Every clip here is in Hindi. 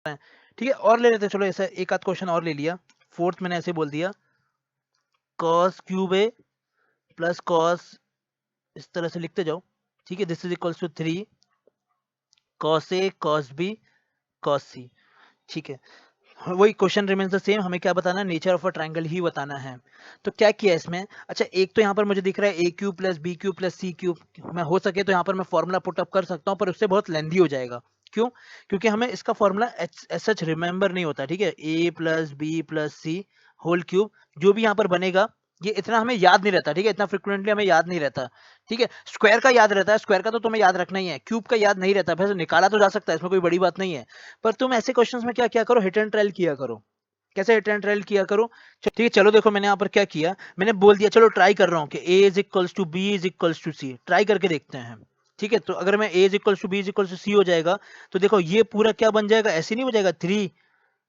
है, ठीक है। और ले लेते हैं, चलो ऐसा एक आध क्वेश्चन और ले लिया। फोर्थ मैंने ऐसे बोल दिया cos cube A plus cos, इस तरह से लिखते जाओ, ठीक है। This is equals to 3 cos A cos b cos c, ठीक है। वही क्वेश्चन रिमेन्स द सेम, हमें क्या बताना है, नेचर ऑफ अ ट्रायंगल ही बताना है। तो क्या किया इसमें, अच्छा एक तो यहाँ पर मुझे दिख रहा है a cube plus b cube plus c cube, मैं हो सके तो यहाँ पर मैं फॉर्मूला पुटअप कर सकता हूँ, पर उससे बहुत लेंदी हो जाएगा। क्यों? क्योंकि हमें इसका फॉर्मूला सच रिमेंबर नहीं होता, ठीक है। A plus b plus C whole cube, जो भी यहाँ पर बनेगा ये इतना हमें याद नहीं रहता, ठीक है। इतना फ्रिक्वेंटली हमें याद नहीं रहता, ठीक है। स्क्वायर का याद रहता है, स्क्वायर का तो तुम्हें याद रखना ही है, क्यूब का याद नहीं रहता, फिर निकाला तो जा सकता है, इसमें कोई बड़ी बात नहीं है। पर तुम ऐसे क्वेश्चंस में क्या क्या करो, हिट एंड ट्रायल किया करो। कैसे हिट एंड ट्रायल किया करो, ठीक है। चलो देखो मैंने यहाँ पर क्या किया, मैंने बोल दिया चलो ट्राई कर रहा हूँ कि a is equals to b is equals to c, try करके देखते हैं, ठीक है। तो अगर मैं a is equals to b is equals to c हो जाएगा, तो देखो ये पूरा क्या बन जाएगा, ऐसे नहीं हो जाएगा 3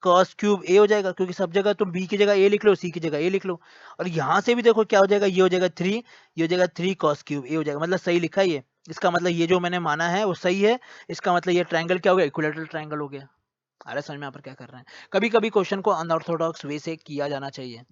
cos क्यूब a हो जाएगा, क्योंकि सब जगह तुम b की जगह a लिख लो, c की जगह a लिख लो। और यहाँ से भी देखो क्या हो जाएगा, ये हो जाएगा 3, ये हो जाएगा 3 cos क्यूब a हो जाएगा, मतलब सही लिखा है ये। इसका मतलब ये जो मैंने माना है वो सही है, इसका मतलब ये ट्रायंगल क्या हो गया, इक्विलैटरल ट्रायंगल हो गया। आ रहा है समझ में यहाँ पर क्या कर रहे हैं। कभी कभी क्वेश्चन को अनऑर्थोडॉक्स वे से किया जाना चाहिए,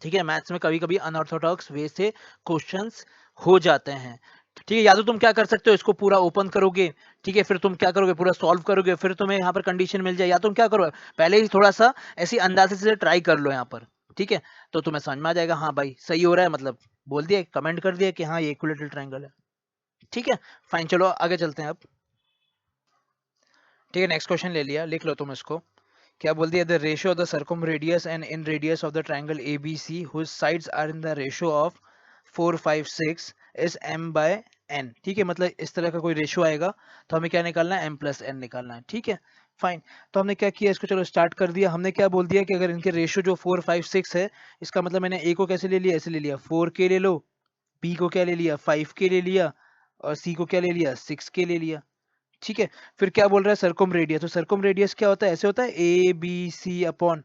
ठीक है। मैथ्स में कभी कभी अनऑर्थोडॉक्स वे से क्वेश्चंस हो जाते हैं, ठीक है। या तो तुम क्या कर सकते हो, इसको पूरा ओपन करोगे, ठीक है, फिर तुम क्या करोगे, पूरा सॉल्व करोगे, फिर तुम्हें यहाँ पर कंडीशन मिल जाए, या तुम क्या करो, पहले ही थोड़ा सा ऐसी अंदाजे से ट्राई कर लो यहाँ पर, ठीक है। तो तुम्हें समझ में आ जाएगा, हाँ भाई सही हो रहा है, मतलब बोल दिया, कमेंट कर दिया कि हाँ ये इक्विलैटरल ट्रायंगल है, ठीक है। फाइन, चलो आगे चलते हैं अब, ठीक है। नेक्स्ट क्वेश्चन ले लिया, लिख लो तुम इसको। क्या बोल दिया, the ratio of the circumradius and inradius of the triangle A B C whose sides are in the ratio of 4 5 6 is m by n, ठीक है। मतलब इस तरह का कोई रेशियो आएगा तो हमें क्या निकालना है, m प्लस n निकालना है, ठीक है। फाइन, तो हमने क्या किया, इसको चलो स्टार्ट कर दिया। हमने क्या बोल दिया कि अगर इनके रेशियो जो 4 5 6 है, इसका मतलब मैंने a को कैसे ले लिया, ऐसे ले लिया, 4k ले लो, b को क्या ले लिया, 5k ले लिया, और c को क्या ले लिया, 6k ले लिया, ठीक है। फिर क्या बोल रहा है, सरकम रेडियस, तो सरकम रेडियस क्या होता है, ऐसे होता है a B c upon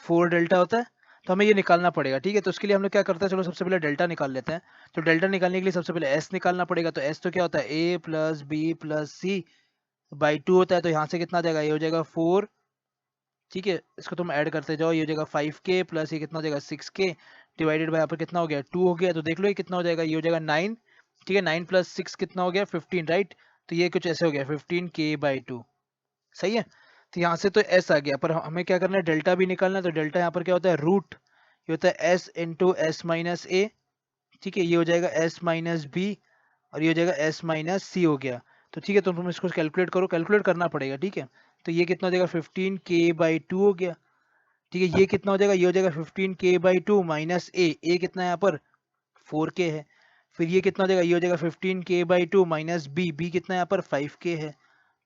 4 delta होता है। तो हमें ये निकालना पड़ेगा, ठीक है। तो उसके लिए हम लोग क्या करते हैं, चलो सबसे पहले डेल्टा निकाल लेते हैं। तो डेल्टा निकालने के लिए सबसे पहले एस निकालना पड़ेगा। तो एस तो क्या होता है, a plus b plus c by 2 होता है। तो यहाँ से कितना आ जाएगा, ये हो जाएगा 4, ठीक है। इसको तुम ऐड करते जाओ, ये हो जाएगा 5k प्लस ये कितना हो जाएगा 6k डिवाइडेड बाय यहाँ पर कितना हो गया 2 हो गया। तो देख लो ये कितना हो जाएगा, ये हो जाएगा 9, ठीक है। 9 प्लस 6 कितना हो गया 15, राइट। तो ये कुछ ऐसे हो गया 15k/2, सही है। तो यहाँ से तो एस आ गया, पर हमें क्या करना है, डेल्टा भी निकालना है। तो डेल्टा यहाँ पर क्या होता है, रूट, ये होता है एस इंटू एस माइनस ए, ठीक है। ये हो जाएगा एस माइनस बी, और ये हो जाएगा एस माइनस सी हो गया। तो ठीक है, तो तुम इसको कैलकुलेट करो, कैलकुलेट करना पड़ेगा, ठीक है। तो ये कितना हो जाएगा 15k/2 हो गया, ठीक है। ये कितना हो जाएगा, ये हो जाएगा 15k/2 माइनस ए कितना है यहाँ पर 4k है। फिर ये कितना हो जाएगा, ये हो जाएगा 15k/2 माइनस बी कितना है यहाँ पर 5k है,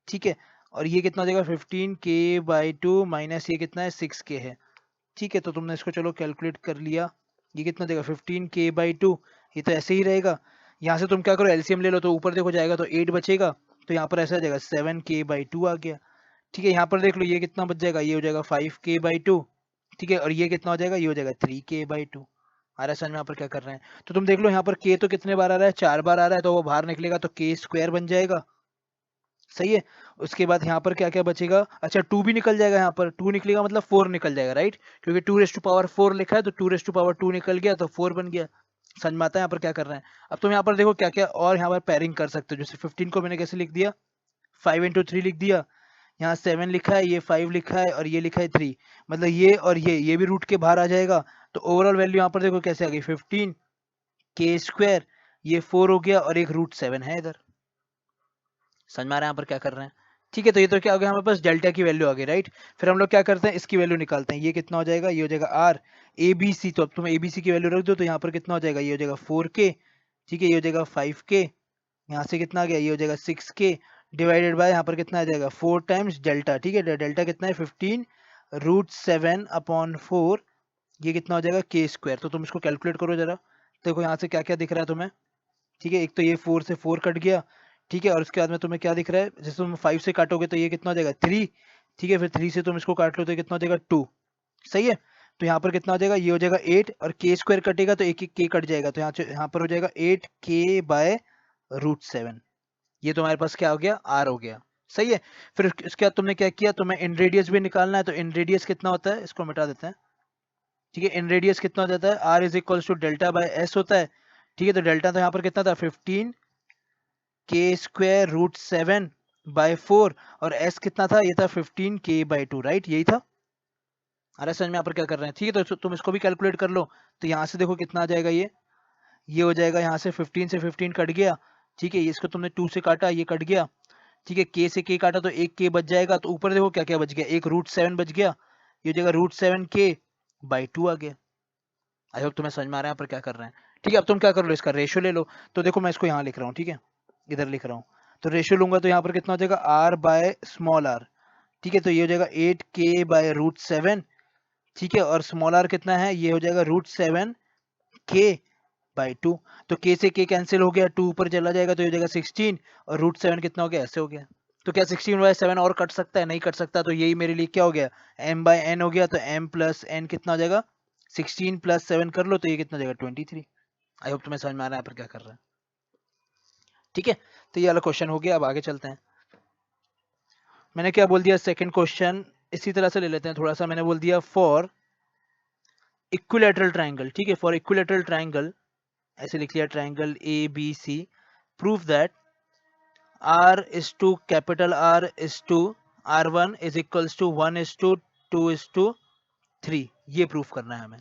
ठीक है। और ये कितना हो जाएगा 15k/2 माइनस ये कितना है 6k है, ठीक है। तो तुमने इसको चलो कैलकुलेट कर लिया, ये कितना देगा 15k/2, ये तो ऐसे ही रहेगा। यहाँ से तुम क्या करो, एलसीएम ले लो, तो ऊपर देखो जाएगा तो 8 बचेगा, तो यहाँ पर ऐसा आ जाएगा 7k/2 आ गया, ठीक है। यहाँ पर देख लो ये कितना बच जाएगा, ये हो जाएगा 5k/2, ठीक है। और ये कितना हो जाएगा, ये हो जाएगा 3k/2। आ रहा है समझ में यहाँ पर क्या कर रहे हैं। तो तुम देख लो यहाँ पर k तो कितने बार आ रहा है, 4 बार आ रहा है, तो वो बाहर निकलेगा तो k स्क्वायर बन जाएगा, सही है। उसके बाद यहाँ पर क्या क्या बचेगा, अच्छा 2 भी निकल जाएगा, यहाँ पर 2 निकलेगा मतलब 4 निकल जाएगा, राइट। क्योंकि 2⁴ लिखा है, तो 2⁴ निकल गया तो 4 बन गया। समझ में आता है यहाँ पर क्या कर रहे हैं। अब तुम यहाँ पर देखो क्या क्या और यहाँ पर पेयरिंग कर सकते हो। जैसे 15 को मैंने कैसे लिख दिया, 5 इंटू 3 लिख दिया, यहाँ 7 लिखा है, ये 5 लिखा है, और ये लिखा है 3, मतलब ये और ये भी रूट के बाहर आ जाएगा। तो ओवरऑल वैल्यू यहाँ पर देखो कैसे आ गई 15k², ये 4 हो गया, और एक √7 है इधर। समझ में आ रहा है यहाँ पर क्या कर रहे हैं, ठीक है। तो ये तो क्या हो गया, हमारे पास डेल्टा की वैल्यू आ गई, राइट। फिर हम लोग क्या करते हैं, इसकी वैल्यू निकालते हैं। ये कितना हो जाएगा, ये हो जाएगा आर ए बी सी, तो अब तुम ए बी सी की वैल्यू रख दो, तो यहाँ पर कितना हो जाएगा, ये हो जाएगा 4k, ठीक है। ये हो जाएगा 5k, यहाँ से कितना आ गया, ये हो जाएगा 6k डिवाइडेड बाय यहाँ पर कितना आ जाएगा 4 टाइम्स डेल्टा, ठीक है। डेल्टा कितना है 15√7/4, ये कितना हो जाएगा k²। तो तुम इसको कैलकुलेट करो जरा, देखो यहाँ से क्या क्या दिख रहा है तुम्हें, ठीक है। एक तो ये 4 से 4 कट गया, ठीक है। और उसके बाद में तुम्हें क्या दिख रहा है, जैसे तुम 5 से काटोगे तो ये कितना हो जाएगा 3, ठीक है। फिर 3 से तुम इसको काट लो तो ये कितना हो जाएगा 2, सही है। तो यहाँ पर कितना हो जाएगा, ये हो जाएगा 8, और k² कटेगा तो एक एक k कट जाएगा, तो यहाँ पर हो जाएगा 8k/√7। ये तुम्हारे पास क्या हो गया, r हो गया। सही है। फिर इसके बाद तुमने क्या किया, तुम्हें इन रेडियस भी निकालना है, तो इन रेडियस कितना होता है, इसको मिटा देते हैं। ठीक है, इन रेडियस कितना हो जाता है, r is equals to delta by s होता है। ठीक है, तो डेल्टा तो यहाँ पर कितना था 15 के स्क्वायर रूट 7 बाय 4, और एस कितना था, ये था 15 के बाय 2, राइट, यही था। अरे समझ में यहाँ पर क्या कर रहे हैं। ठीक है, तो तुम इसको भी कैलकुलेट कर लो। तो यहाँ से देखो कितना आ जाएगा, ये हो जाएगा, यहाँ से 15 से 15 कट गया। ठीक है, इसको तुमने 2 से काटा, ये कट गया। ठीक है, के से के काटा तो एक के बच जाएगा, तो ऊपर देखो क्या क्या बच गया, एक रूट 7 बच गया, ये हो जाएगा रूट 7 के बाई 2 आ गया। आई होप तुम्हें समझ में आ रहा है यहाँ पर क्या कर रहे हैं। ठीक है, अब तुम क्या कर लो, इसका रेशियो ले लो। तो देखो मैं इसको यहाँ लिख रहा हूँ, ठीक है, इधर लिख रहा हूँ। तो रेशियो लूंगा तो यहाँ पर कितना हो जाएगा, आर बाय स्मॉल आर। ठीक है, तो ये हो जाएगा 8 के बाय रूट 7। ठीक है, और स्मॉल आर कितना है, ये हो जाएगा रूट 7 के बाई 2। तो के से के कैंसिल हो गया, 2 ऊपर चला जाएगा, तो ये हो जाएगा 16, और रूट 7 कितना हो गया, ऐसे हो गया। तो क्या 16/7 और कट सकता है, नहीं कट सकता, तो यही मेरे लिए क्या हो गया, m बाय n हो गया। तो m प्लस n कितना हो जाएगा, 16 प्लस 7 कर लो, तो ये कितना हो जाएगा 23। आई होप तुम्हें समझ में आ रहा है यहाँ पर क्या कर रहा है। ठीक है, तो ये वाला क्वेश्चन हो गया। अब आगे चलते हैं। मैंने क्या बोल दिया, सेकंड क्वेश्चन इसी तरह से ले लेते हैं थोड़ा सा। मैंने बोल दिया फॉर इक्विलैटरल ट्राइंगल। ठीक है, फॉर इक्विलैटरल ट्राइंगल ऐसे लिख लिया, triangle A B C, prove that R is to capital R is to R1 is equals to 1 is to 2 is to 3, ये प्रूफ करना है हमें।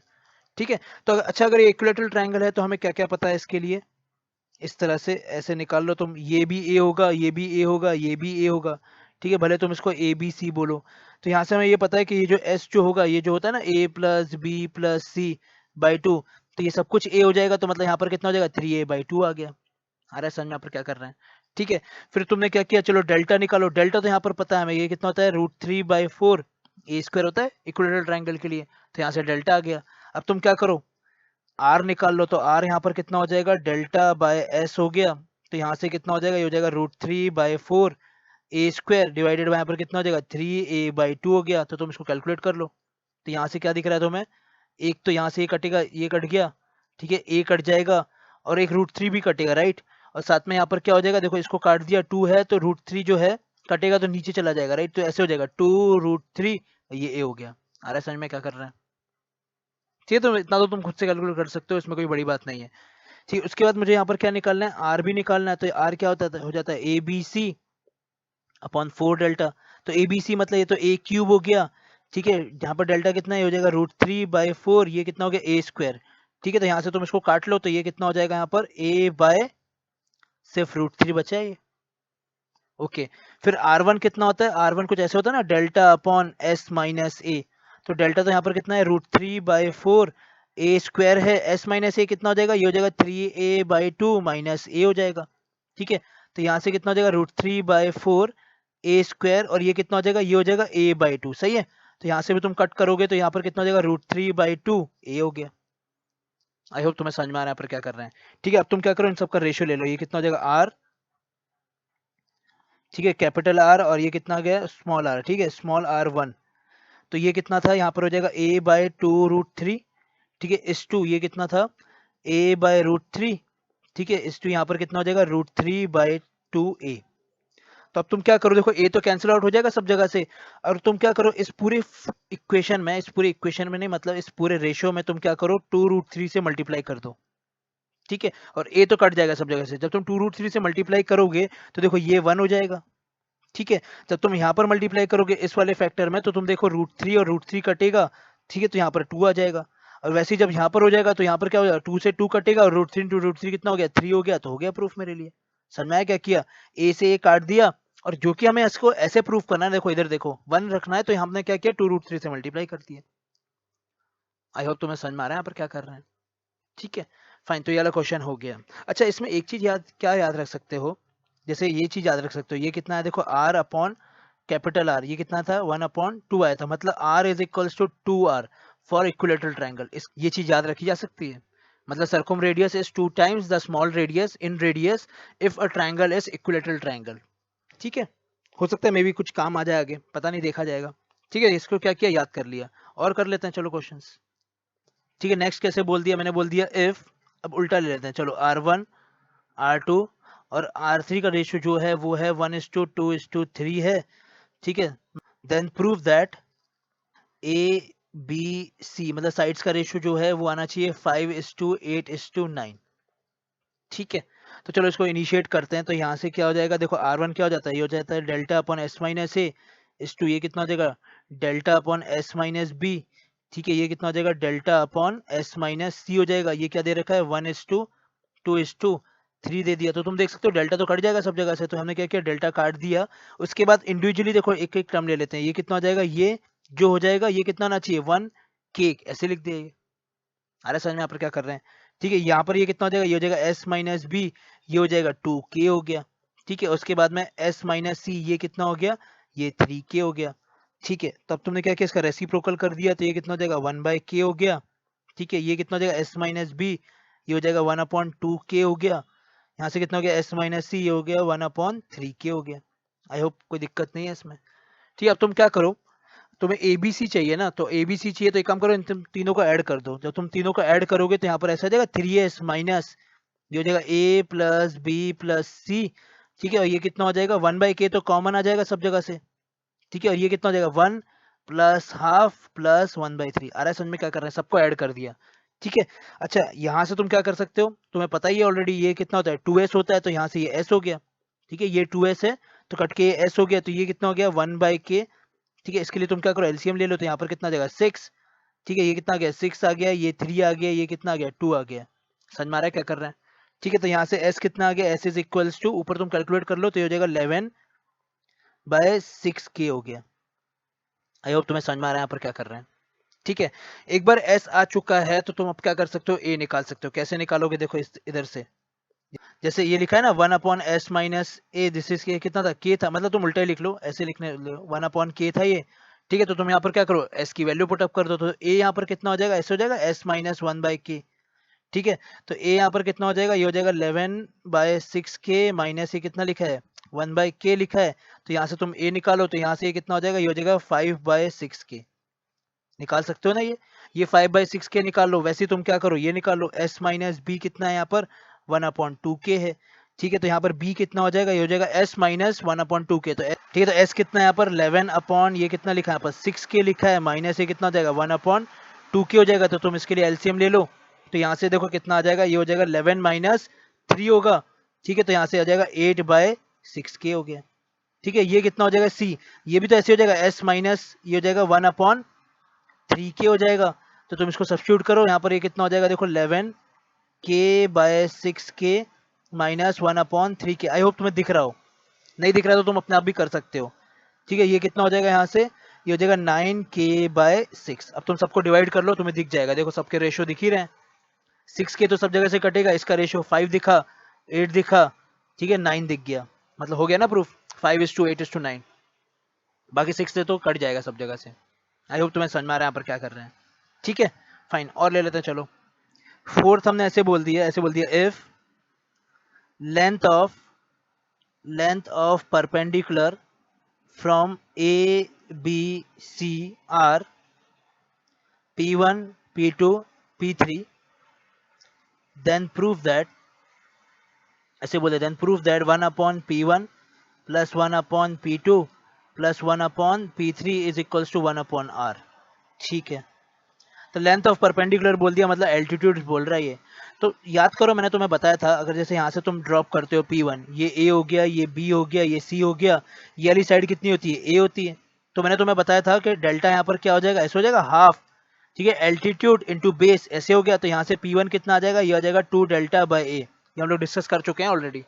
ठीक है, तो अच्छा, अगर ये इक्विलैटरल ट्रायंगल है तो हमें क्या क्या पता है इसके लिए, इस तरह से ऐसे निकाल लो तुम, ये भी ए होगा, ये भी ए होगा, ये भी ए होगा। ठीक है, भले तुम इसको ए बी सी बोलो। तो यहाँ से हमें ये पता है कि ये जो एस जो होगा, ये जो होता है ना a plus b plus c by 2, तो ये सब कुछ ए हो जाएगा, तो मतलब यहाँ पर कितना हो जाएगा 3a/2 आ गया। आ रहा है समझ में यहाँ पर क्या कर रहे हैं। ठीक है, फिर तुमने क्या किया, चलो डेल्टा निकालो। डेल्टा तो यहाँ पर पता है हमें, ये कितना होता है, √3/4 ए स्क्वायर होता है इक्विलैटरल ट्रायंगल के लिए। तो यहाँ से डेल्टा आ गया। अब तुम क्या करो, आर निकाल लो। तो आर यहाँ पर कितना हो जाएगा, डेल्टा बाय एस हो गया। तो यहाँ से कितना हो जाएगा, ये हो जाएगा √3/4 ए स्क्वायर डिवाइडेड बाय यहाँ पर कितना हो जाएगा 3a/2 हो गया। तो तुम इसको कैलकुलेट कर लो। तो यहाँ से क्या दिख रहा है तुम्हें, एक तो यहाँ से ये कटेगा, ये कट गया। ठीक है, ए कट जाएगा, और एक √3 भी कटेगा, राइट। और साथ में यहाँ पर क्या हो जाएगा, देखो इसको काट दिया, 2 है तो √3 जो है कटेगा तो नीचे चला जाएगा, राइट। तो ऐसे हो जाएगा 2√3, ये ए हो गया। आ रहा है समझ में क्या कर रहे हैं। ठीक है, तो इतना तो तुम खुद से कैलकुलेट कर सकते हो, इसमें कोई बड़ी बात नहीं है। ठीक है, उसके बाद मुझे यहाँ पर क्या निकालना है, आर भी निकालना है। तो आर क्या होता है, हो जाता है a B c upon 4 delta. तो ए बी सी मतलब ये तो ए क्यूब हो गया। ठीक है, जहाँ पर डेल्टा कितना है, ये हो जाएगा √3/4, ये कितना हो गया ए स्क्वायर। ठीक है, तो यहाँ से तुम इसको काट लो, तो ये कितना हो जाएगा यहाँ पर ए बाय सिर्फ √3 बचा है ये। ओके, फिर R1 कितना होता है, R1 कुछ ऐसे होता है ना, डेल्टा अपॉन एस माइनस ए। तो डेल्टा तो यहाँ पर कितना है, √3/4 ए स्क्वायर है, एस माइनस ए कितना हो जाएगा, ये हो जाएगा 3a/2 माइनस ए हो जाएगा। ठीक है, तो यहाँ से कितना हो जाएगा, √3/4 ए स्क्वायर, और ये कितना हो जाएगा, ये हो जाएगा a/2। सही है, तो यहाँ से भी तुम कट करोगे तो यहाँ पर कितना हो जाएगा, √3/2 ए हो गया। आई होप तुम्हें समझ में आ रहा है पर क्या कर रहे हैं। ठीक है, अब तुम क्या करो, इन सबका रेशियो ले लो। ये कितना हो जाएगा आर, ठीक है, कैपिटल आर, और ये कितना गया स्मॉल आर। ठीक है, स्मॉल r1, तो ये कितना था, यहाँ पर हो जाएगा a/2√3। ठीक है, इस टू ये कितना था, a/√3। ठीक है, इस टू यहाँ पर कितना हो जाएगा, √3/2a। तो अब तुम क्या करो, देखो a तो कैंसिल आउट हो जाएगा सब जगह से, और तुम क्या करो, इस पूरे इक्वेशन में, इस पूरे इक्वेशन में नहीं, मतलब इस पूरे रेशियो में तुम क्या करो, 2√3 से मल्टीप्लाई कर दो। ठीक है, और a तो कट जाएगा सब जगह से। जब तुम 2√3 से मल्टीप्लाई करोगे तो देखो ये 1 हो जाएगा। ठीक है, जब तुम यहाँ पर मल्टीप्लाई करोगे इस वाले फैक्टर में, तो तुम देखो √3 और √3 कटेगा। ठीक है, तो यहाँ पर 2 आ जाएगा। और वैसे ही जब यहाँ पर हो जाएगा तो यहाँ पर क्या हो जाएगा, 2 से 2 कटेगा, और √3 कितना हो गया, 3 हो गया। तो हो गया प्रूफ मेरे लिए। समझ में आया क्या किया, ए से ए काट दिया, और जो कि हमें इसको ऐसे प्रूफ करना है, देखो इधर देखो 1 रखना है, तो हमने क्या किया, 2√3 से मल्टीप्लाई कर दिया। आई होप तुम्हें समझ में आ रहा है यहाँ पर क्या कर रहे हैं। ठीक है, फाइन, तो ये वाला क्वेश्चन हो गया। अच्छा, इसमें एक चीज याद, क्या याद रख सकते हो, जैसे ये चीज याद रख सकते हो, ये कितना है, देखो आर अपॉन कैपिटल आर, ये कितना था 1/2 आया था, मतलब R is equals to 2r for equilateral triangle. इस ये चीज याद रखी जा सकती है, मतलब circumradius is 2 times the small radius inradius if a triangle is equilateral triangle. ठीक है, हो सकता है मे भी कुछ काम आ जाए आगे, पता नहीं, देखा जाएगा। ठीक है, इसको क्या किया, याद कर लिया। और कर लेते हैं चलो क्वेश्चंस। ठीक है, नेक्स्ट कैसे बोल दिया, मैंने बोल दिया इफ, अब उल्टा ले लेते हैं, चलो R1 R2 और R3 का रेशियो जो है वो है 1:2:3 है, ठीक है। देन प्रूव दैट ABC मतलब साइड्स का रेशियो जो है वो आना चाहिए 5:8:9, ठीक है। तो चलो इसको इनिशिएट करते हैं। तो यहाँ से क्या हो जाएगा, देखो R1 क्या हो जाता है, ये हो जाता है delta upon s minus a इस टू, ये कितना हो जाएगा delta upon s minus b, ठीक है। ये कितना हो जाएगा delta upon s minus c हो जाएगा। ये क्या दे रखा है 1:2:3 दे दिया। तो तुम देख सकते हो डेल्टा तो कट जाएगा सब जगह से, तो हमने क्या किया डेल्टा काट दिया। उसके बाद इंडिविजुअली देखो एक एक टर्म ले लेते हैं। ये कितना हो जाएगा, ये जो हो जाएगा ये कितना आना चाहिए 1 k, ऐसे लिख दिया। आ रहा है समझ में यहाँ पर क्या कर रहे हैं, ठीक है। यहाँ पर ये कितना हो जाएगा, ये हो जाएगा एस माइनस बी, ये हो जाएगा 2k हो गया, ठीक है। उसके बाद में एस माइनस सी, ये कितना हो गया, ये 3k हो गया, ठीक है। तब तुमने क्या किया, इसका रेसिप्रोकल कर दिया, तो ये कितना हो जाएगा 1/k हो गया, ठीक है। ये कितना हो जाएगा एस माइनस बी, ये हो जाएगा 1/2k हो गया। यहाँ से कितना हो गया एस माइनस सी, ये हो गया 1/3k हो गया। आई होप कोई दिक्कत नहीं है इसमें, ठीक है। अब तुम क्या करो, तुम्हें एबीसी चाहिए ना, तो एबीसी चाहिए तो एक काम करो, इन तुम तीनों को ऐड कर दो। जब तुम तीनों को ऐड करोगे तो यहाँ पर ऐसा आ जाएगा 3s माइनस, ये हो जाएगा a प्लस बी प्लस सी, ठीक है। और ये कितना हो जाएगा 1/k, तो कॉमन आ जाएगा सब जगह से, ठीक है। और ये कितना हो जाएगा 1 प्लस हाफ प्लस 1/3। आ रहा है समझ में क्या कर रहे हैं, सबको ऐड कर दिया, ठीक है। अच्छा यहाँ से तुम क्या कर सकते हो, तुम्हें पता ही है ऑलरेडी, ये कितना होता है 2s होता है, तो यहाँ से ये s हो गया, ठीक है। ये 2s है तो कट के ये s हो गया, तो ये कितना हो गया 1/k, ठीक है। इसके लिए तुम क्या करो एलसीएम ले लो, तो यहाँ पर कितना आ जाएगा 6, ठीक है। ये कितना आ गया 6 आ गया, ये 3 आ गया, ये कितना आ गया 2 आ गया। समझ में आ रहा है क्या कर रहे हैं, ठीक है। तो यहाँ से s कितना आ गया, s इज इक्वल्स टू, ऊपर तुम कैलकुलेट कर लो, तो ये हो जाएगा 11/6k हो गया। आई होप तुम्हें समझ में आ रहा है यहाँ पर क्या कर रहे हैं, ठीक है। एक बार s आ चुका है तो तुम अब क्या कर सकते हो, a निकाल सकते हो। कैसे निकालोगे, देखो इस इधर से, जैसे ये लिखा है ना 1/s - a, दिस इज कितना था k था, मतलब तुम उल्टा ही लिख लो, ऐसे लिखने 1/k था ये, ठीक है। तो तुम यहाँ पर क्या करो s की वैल्यू पुटअप कर दो, तो a यहाँ पर कितना हो जाएगा, s हो जाएगा s माइनस 1/k, ठीक है। तो a यहाँ पर कितना हो जाएगा, ये हो जाएगा 11/6k माइनस ये कितना लिखा है 1/k लिखा है। तो यहाँ से तुम a निकालो, तो यहाँ से ये कितना हो जाएगा, ये हो जाएगा 5/6k, निकाल सकते हो ना ये 5/6k निकाल लो। वैसे तुम क्या करो, ये निकाल लो, s माइनस बी कितना है यहाँ पर 1/2k है, ठीक है। तो यहाँ पर b कितना हो जाएगा, ये हो जाएगा s माइनस 1/2k, तो ठीक है। तो s कितना है यहाँ पर 11 अपॉन ये कितना लिखा है यहाँ पर 6k लिखा है, माइनस ये कितना हो जाएगा 1/2k हो जाएगा। तो तुम इसके लिए एलसीएम ले लो, तो यहाँ से देखो कितना आ जाएगा, ये हो जाएगा 11 माइनस 3 होगा, ठीक है। तो यहाँ से आ जाएगा 8/6k हो गया, ठीक है। ये कितना हो जाएगा c, ये भी तो ऐसे हो जाएगा s माइनस ये हो जाएगा 1/3k हो जाएगा। तो तुम इसको सब्स्टिट्यूट करो, यहाँ पर ये कितना हो जाएगा, देखो 11k/6k minus 1/3k। I hope तुम्हें दिख रहा हो, नहीं दिख रहा तो तुम अपने आप भी कर सकते हो, ठीक है। ये कितना हो जाएगा यहाँ से, ये हो जाएगा 9k/6। अब तुम सबको डिवाइड कर लो, तुम्हें दिख जाएगा, देखो सबके रेशियो दिख ही रहे हैं। 6k तो सब जगह से कटेगा, इसका रेशियो 5 दिखा, 8 दिखा, ठीक है, 9 दिख गया, मतलब हो गया ना प्रूफ 5:8:9। बाकी 6 से तो कट जाएगा सब जगह से। आई होप तुम्हें समझ में आ रहा है यहाँ पर क्या कर रहे हैं, ठीक है। फाइन, और ले लेते हैं चलो। फोर्थ हमने ऐसे बोल दिया, ऐसे बोल दिया, if length of perpendicular from A B C are p1 p2 p3, then prove that, ऐसे बोले, then prove that 1/p1 plus 1/p2 plus 1/p3 is equals to 1/r, ठीक है। तो लेंथ ऑफ परपेंडिकुलर बोल दिया, मतलब एल्टीट्यूड बोल रहा है ये। तो याद करो मैंने तुम्हें बताया था, अगर जैसे यहाँ से तुम ड्रॉप करते हो P1, ये A हो गया, ये B हो गया, ये C हो गया, ये वाली साइड कितनी होती है A होती है। तो मैंने तुम्हें बताया था कि डेल्टा यहाँ पर क्या हो जाएगा, ऐसे हो जाएगा हाफ, ठीक है। एल्टीट्यूड इंटू बेस ऐसे हो गया, तो यहाँ से P1 कितना आ जाएगा, ये आ जाएगा 2 डेल्टा/A, ये हम लोग डिस्कस कर चुके हैं ऑलरेडी,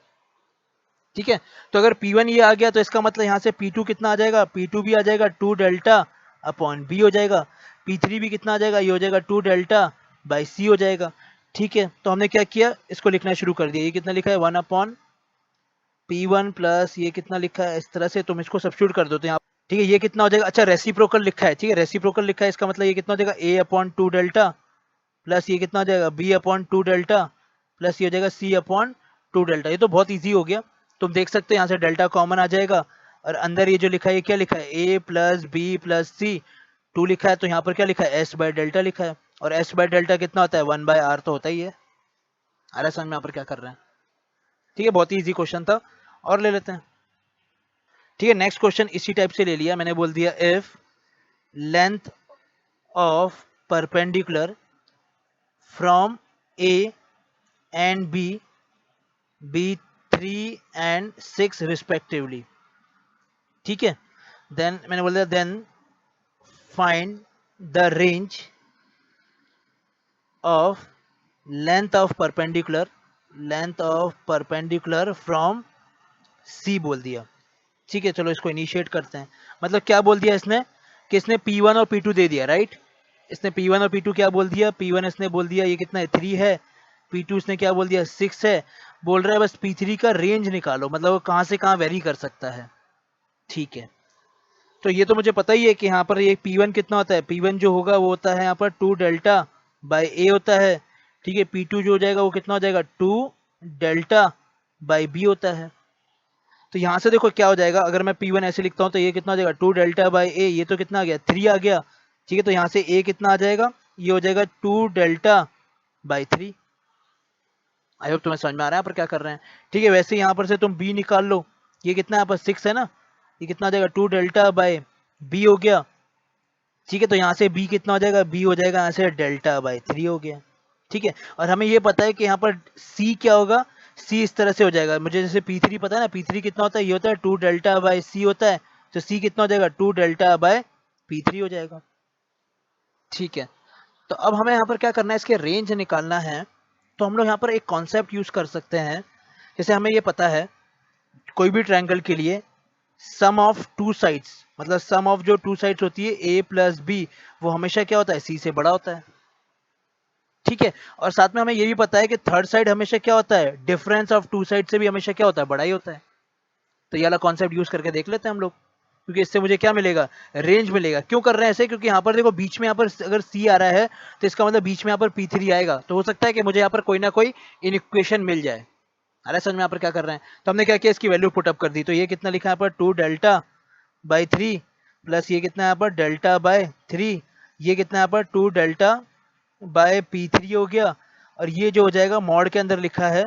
ठीक है। तो अगर P1 ये आ गया तो इसका मतलब यहाँ से P2 कितना आ जाएगा, P2 भी आ जाएगा 2 डेल्टा/B हो जाएगा। P3 भी कितना आ जाएगा, ये हो जाएगा 2 डेल्टा/C हो जाएगा, ठीक है। तो हमने क्या किया, इसको लिखना शुरू कर दिया। ये कितना लिखा है 1/P1 प्लस ये कितना लिखा है, इस तरह से तुम इसको सब्स्टिट्यूट कर दो, तो यहाँ, ठीक है। ये कितना हो जाएगा, अच्छा रेसिप्रोकल लिखा है, ठीक है, रेसिप्रोकल लिखा है, इसका मतलब ये कितना हो जाएगा A/2 डेल्टा प्लस ये कितना हो जाएगा B/2 डेल्टा प्लस ये हो जाएगा C/2 डेल्टा। ये तो बहुत ईजी हो गया, तुम देख सकते हो यहाँ से डेल्टा कॉमन आ जाएगा, और अंदर ये जो लिखा है ये क्या लिखा है A plus B plus C 2 लिखा है, तो यहाँ पर क्या लिखा है S/डेल्टा लिखा है, और S/डेल्टा कितना होता है 1/r तो होता ही है। अरे समझ में यहाँ पर क्या कर रहे हैं, ठीक है, बहुत ही इजी क्वेश्चन था, और ले लेते हैं। ठीक है, नेक्स्ट क्वेश्चन इसी टाइप से ले लिया मैंने, बोल दिया if length of perpendicular from a and b 3 and 6 respectively. ठीक है, देन मैंने बोल दिया then find the range of length of perpendicular from c बोल दिया। ठीक है, चलो इसको इनिशिएट करते हैं। मतलब क्या बोल दिया इसने कि इसने P1 और P2 दे दिया, राइट। इसने P1 और P2 क्या बोल दिया, P1 इसने बोल दिया ये कितना है 3 है, P2 इसने क्या बोल दिया 6 है। बोल रहा है बस P3 का रेंज निकालो, मतलब वो कहाँ से कहाँ वेरी कर सकता है। ठीक है, तो ये तो मुझे पता ही है कि यहाँ पर ये P1 कितना होता है, P1 जो होगा वो होता है यहाँ पर 2 डेल्टा बाई ए होता है। ठीक है, P2 जो हो जाएगा वो कितना हो जाएगा 2 डेल्टा बाई बी होता है। तो यहाँ से देखो क्या हो जाएगा, अगर मैं P1 ऐसे लिखता हूँ तो ये कितना हो जाएगा 2 डेल्टा बाई ए, ये तो कितना आ गया 3 आ गया। ठीक है, तो यहाँ से ए कितना आ जाएगा, ये हो जाएगा 2 डेल्टा बाई 3। आई होप तुम्हें समझ में आ रहा है यहाँ पर क्या कर रहे हैं। ठीक है, वैसे यहाँ पर से तुम बी निकाल लो, ये कितना यहाँ पर 6 है ना, ये कितना आ जाएगा 2 डेल्टा बाई बी हो गया। ठीक है, तो यहाँ से बी कितना हो जाएगा, बी हो जाएगा यहाँ से डेल्टा बाई 3 हो गया। ठीक है, और हमें ये पता है कि यहाँ पर सी क्या होगा, सी इस तरह से हो जाएगा, मुझे जैसे P3 पता है ना, P3 कितना होता है, ये होता है 2 डेल्टा बाई सी होता है, तो सी कितना हो जाएगा 2 डेल्टा बाय P3 हो जाएगा। ठीक है, तो अब हमें यहाँ पर क्या करना है, इसके रेंज निकालना है। तो हम लोग यहाँ पर एक कॉन्सेप्ट यूज कर सकते हैं। जैसे हमें ये पता है कोई भी ट्रायंगल के लिए सम ऑफ टू साइड्स, मतलब सम ऑफ जो टू साइड्स होती है ए प्लस बी, वो हमेशा क्या होता है सी से बड़ा होता है। ठीक है, और साथ में हमें ये भी पता है कि थर्ड साइड हमेशा क्या होता है, डिफरेंस ऑफ टू साइड से भी हमेशा क्या होता है, बड़ा ही होता है। तो ये वाला कॉन्सेप्ट यूज करके देख लेते हैं हम लोग, क्योंकि इससे मुझे क्या मिलेगा, रेंज मिलेगा। क्यों कर रहे हैं ऐसे, क्योंकि यहाँ पर देखो बीच में यहाँ पर अगर सी आ रहा है तो इसका मतलब बीच में यहाँ पर P3 आएगा, तो हो सकता है कि मुझे यहाँ पर कोई ना कोई इनइक्वेशन मिल जाए। अरे समझ में यहाँ पर क्या कर रहे हैं, तो हमने क्या किया, इसकी वैल्यू पुटअप कर दी। तो ये कितना लिखा है यहाँ पर 2 डेल्टा बाई 3 प्लस ये कितना यहाँ पर डेल्टा बाय 3, ये कितना यहाँ पर 2 डेल्टा बाय P3 हो गया, और ये जो हो जाएगा मॉड के अंदर लिखा है।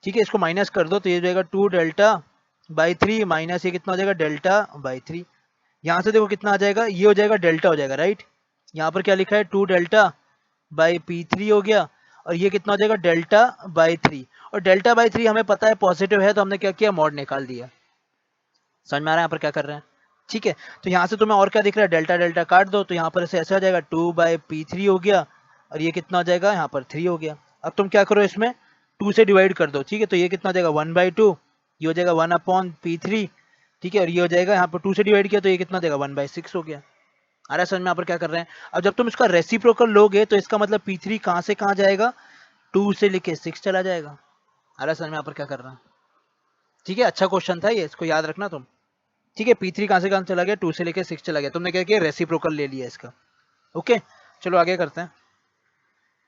ठीक है, इसको माइनस कर दो तो ये हो जाएगा 2 डेल्टा बाई 3 माइनस ये कितना हो जाएगा डेल्टा बाई 3। यहाँ से देखो कितना आ जाएगा, ये हो जाएगा डेल्टा हो जाएगा, राइट। यहाँ पर क्या लिखा है 2 डेल्टा बाई P3 हो गया, और ये कितना हो जाएगा डेल्टा बाई 3, और डेल्टा बाई 3 हमें पता है पॉजिटिव है, तो हमने क्या किया मॉड निकाल दिया। समझ में आ रहा है यहाँ पर क्या कर रहे हैं। ठीक है, तो यहाँ से तुम्हें और क्या दिख रहा है, डेल्टा डेल्टा काट दो, तो यहाँ पर से ऐसा हो जाएगा 2 बाई P3 हो गया, और ये कितना हो जाएगा यहाँ पर 3 हो गया। अब तुम क्या करो, इसमें 2 से डिवाइड कर दो। ठीक है, तो ये कितना हो जाएगा 1/2, ये हो जाएगा 1/P3। ठीक है, और ये हो जाएगा यहाँ पर 2 से डिवाइड किया तो ये कितना हो जाएगा 1/6 हो गया। आ रहा है समझ में यहाँ पर क्या कर रहे हैं। अब जब तुम इसका रेसिप्रोकल लोगे तो इसका मतलब P3 कहाँ से कहाँ जाएगा, 2 से लेके 6 चला जाएगा। आ रहा है समझ में यहाँ पर क्या कर रहे हैं। ठीक है, अच्छा क्वेश्चन था ये, इसको याद रखना तुम। ठीक है, P3 कहाँ से कहाँ चला गया, 2 से लेके 6 चला गया, तुमने क्या किया रेसिप्रोकल ले लिया इसका। ओके, चलो आगे करते हैं।